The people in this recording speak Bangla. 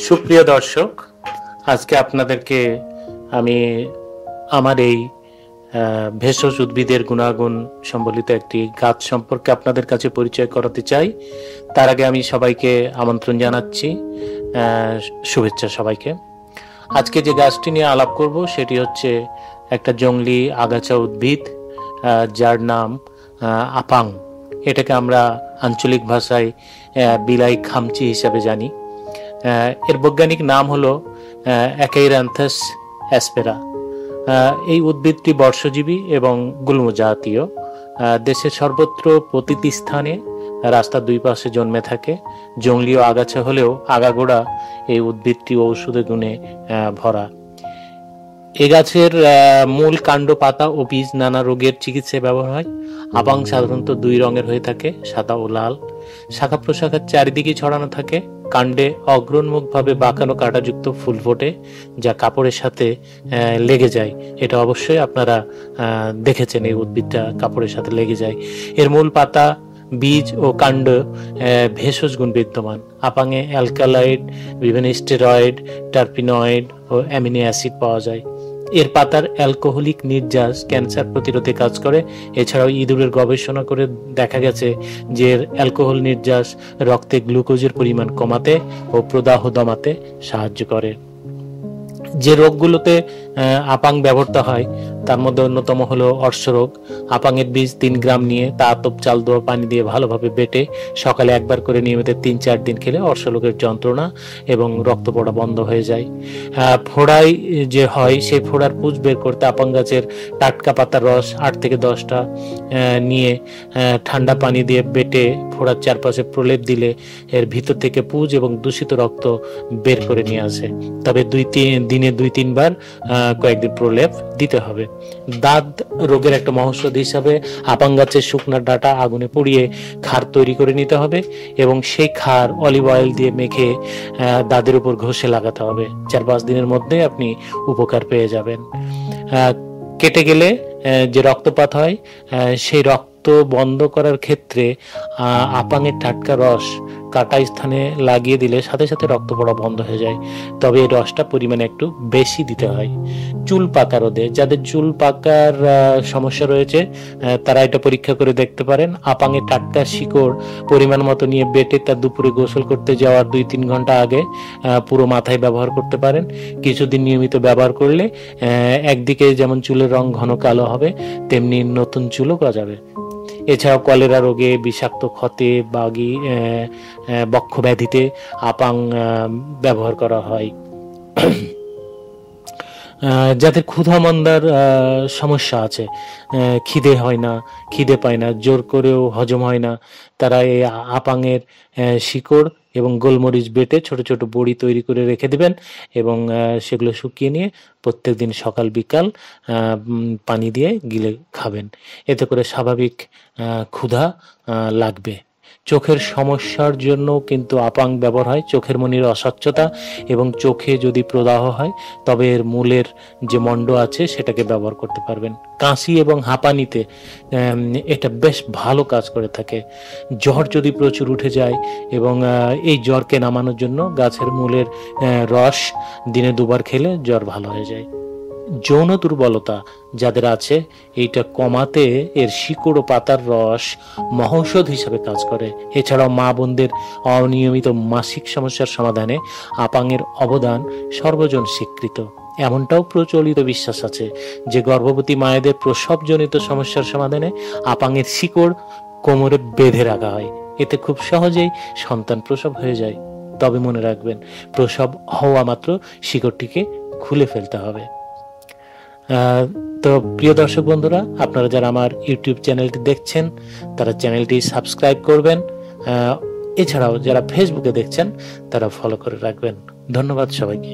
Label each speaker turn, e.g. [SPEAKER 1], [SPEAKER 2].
[SPEAKER 1] সুপ্রিয় দর্শক, আজকে আপনাদেরকে আমি আমার এই ভেষজ উদ্ভিদের গুণাগুণ সম্বলিত একটি গাছ সম্পর্কে আপনাদের কাছে পরিচয় করাতে চাই। তার আগে আমি সবাইকে আমন্ত্রণ জানাচ্ছি, শুভেচ্ছা সবাইকে। আজকে যে গাছটি নিয়ে আলাপ করব সেটি হচ্ছে একটা জংলি আগাছা উদ্ভিদ, যার নাম আপাং। এটাকে আমরা আঞ্চলিক ভাষায় বিলাই খামচি হিসাবে জানি। এর বৈজ্ঞানিক নাম হলো অ্যাকাইরান্থাস অ্যাসপেরা। এই উদ্ভিদটি বর্ষজীবী এবং গুল্ম জাতীয়। দেশের সর্বত্র প্রতিটি স্থানে রাস্তার দুই পাশে জন্মে থাকে। জংলীয় আগাছা হলেও আগাগোড়া এই উদ্ভিদটি ঔষধি গুণে ভরা। এ গাছের মূল, কাণ্ড, পাতা ও বীজ নানা রোগের চিকিৎসায় ব্যবহার হয়। আপাং সাধারণত দুই রঙের হয়ে থাকে, সাদা ও লাল। শাখা প্রশাখার চারিদিকে ছড়ানো থাকে। কাণ্ডে অগ্রণমুখভাবে বাঁকানো কাঁটাযুক্ত ফুল ফোটে, যা কাপড়ের সাথে লেগে যায়। এটা অবশ্যই আপনারা দেখেছেন, এই উদ্ভিদটা কাপড়ের সাথে লেগে যায়। এর মূল, পাতা, বীজ ও কাণ্ড ভেষজ গুণ বিদ্যমান। আপাঙে অ্যালকালয়েড, বিভিন্ন স্টেরয়েড, টার্পিনয়েড ও অ্যামিনো অ্যাসিড পাওয়া যায়। এর পাতার অ্যালকোহলিক নির্যাস ক্যান্সার প্রতিরোধে কাজ করে। এছাড়াও ইঁদুরের গবেষণা করে দেখা গেছে যে এর অ্যালকোহল নির্যাস রক্তে গ্লুকোজের পরিমাণ কমাতে ও প্রদাহ দমাতে সাহায্য করে। যে রোগগুলোতে আপাং ব্যবহৃত হয় তার মধ্যে অন্যতম হলো অর্শরোগ। আপাঙের বীজ 3 গ্রাম নিয়ে তা আতপ চাল দেওয়া পানি দিয়ে ভালোভাবে বেটে সকালে একবার করে নিয়মিত 3-4 দিন খেলে অর্শরোগের যন্ত্রণা এবং রক্ত পড়া বন্ধ হয়ে যায়। ফোড়াই যে হয় সেই ফোড়ার পুঁজ বের করতে আপাং গাছের টাটকা পাতার রস 8 থেকে 10টা নিয়ে ঠান্ডা পানি দিয়ে বেটে ফোড়ার চারপাশে প্রলেপ দিলে এর ভিতর থেকে পুঁজ এবং দূষিত রক্ত বের করে নিয়ে আসে। তবে দিনে 2-3 বার কয়েকদিন প্রলেপ দিতে হবে। দাঁত রোগের একটা মহৌষধ হিসাবে আপাং গাছের শুকনা ডাঁটা আগুনে পুড়িয়ে খার তৈরি করে নিতে হবে এবং সেই খার অলিভ অয়েল দিয়ে মেখে দাঁতের উপর ঘষে লাগাতে হবে। 4-5 দিনের মধ্যে আপনি উপকার পেয়ে যাবেন। কেটে গেলে যে রক্তপাত হয় সেই রক্ত বন্ধ করার ক্ষেত্রে আপাঙের টাটকা রস কাটা স্থানে লাগিয়ে দিলে সাথে সাথে রক্ত পড়া বন্ধ হয়ে যায়। তবে এই রসটা পরিমাণে একটু বেশি দিতে হয়। চুল পাকা রোধে, যাদের চুল পাকার সমস্যা রয়েছে তারা এটা পরীক্ষা করে দেখতে পারেন। আপাঙের টাটকা শিকড় পরিমাণ মতো নিয়ে বেটে তার দুপুরে গোসল করতে যাওয়ার 2-3 ঘন্টা আগে পুরো মাথায় ব্যবহার করতে পারেন। কিছুদিন নিয়মিত ব্যবহার করলে একদিকে যেমন চুলের রং ঘন কালো হবে, তেমনি নতুন চুলও গজাবে। এছাড়াও কলেরা রোগে, বিষাক্ত ক্ষতে, বাগি, বক্ষ ব্যাধিতে আপাং ব্যবহার করা হয়। যাদের ক্ষুধামন্দার সমস্যা আছে, খিদে হয় না, খিদে পায় না, জোর করেও হজম হয় না, তারা এই আপাঙের শিকড় এবং গোলমরিচ বেটে ছোট ছোট বড়ি তৈরি করে রেখে দেবেন এবং সেগুলো শুকিয়ে নিয়ে প্রত্যেক দিন সকাল বিকাল পানি দিয়ে গিলে খাবেন। এতে করে স্বাভাবিক ক্ষুধা লাগবে। চোখের সমস্যার জন্য কিন্তু আপাং ব্যবহার হয়। চোখের মনির অস্বচ্ছতা এবং চোখে যদি প্রদাহ হয় তবে এর মূলের যে মণ্ড আছে সেটাকে ব্যবহার করতে পারবেন। কাশি এবং হাঁপানিতে এটা বেশ ভালো কাজ করে থাকে। জ্বর যদি প্রচুর উঠে যায় এবং এই জ্বরকে নামানোর জন্য গাছের মূলের রস দিনে 2 বার খেলে জ্বর ভালো হয়ে যায়। যৌন দুর্বলতা যাদের আছে, এইটা কমাতে এর শিকড় ও পাতার রস মহৌষধ হিসাবে কাজ করে। এছাড়াও মা বোনদের অনিয়মিত মাসিক সমস্যার সমাধানে আপাঙের অবদান সর্বজন স্বীকৃত। এমনটাও প্রচলিত বিশ্বাস আছে যে গর্ভবতী মায়েদের প্রসবজনিত সমস্যার সমাধানে আপাঙের শিকড় কোমরে বেঁধে রাখা হয়। এতে খুব সহজেই সন্তান প্রসব হয়ে যায়। তবে মনে রাখবেন, প্রসব হওয়া মাত্র শিকড়টিকে খুলে ফেলতে হবে। তো প্রিয় দর্শক বন্ধুরা, আপনারা যারা আমার ইউটিউব চ্যানেলটি দেখছেন তারা চ্যানেলটি সাবস্ক্রাইব করবেন। এছাড়াও যারা ফেসবুকে দেখছেন তারা ফলো করে রাখবেন। ধন্যবাদ সবাইকে।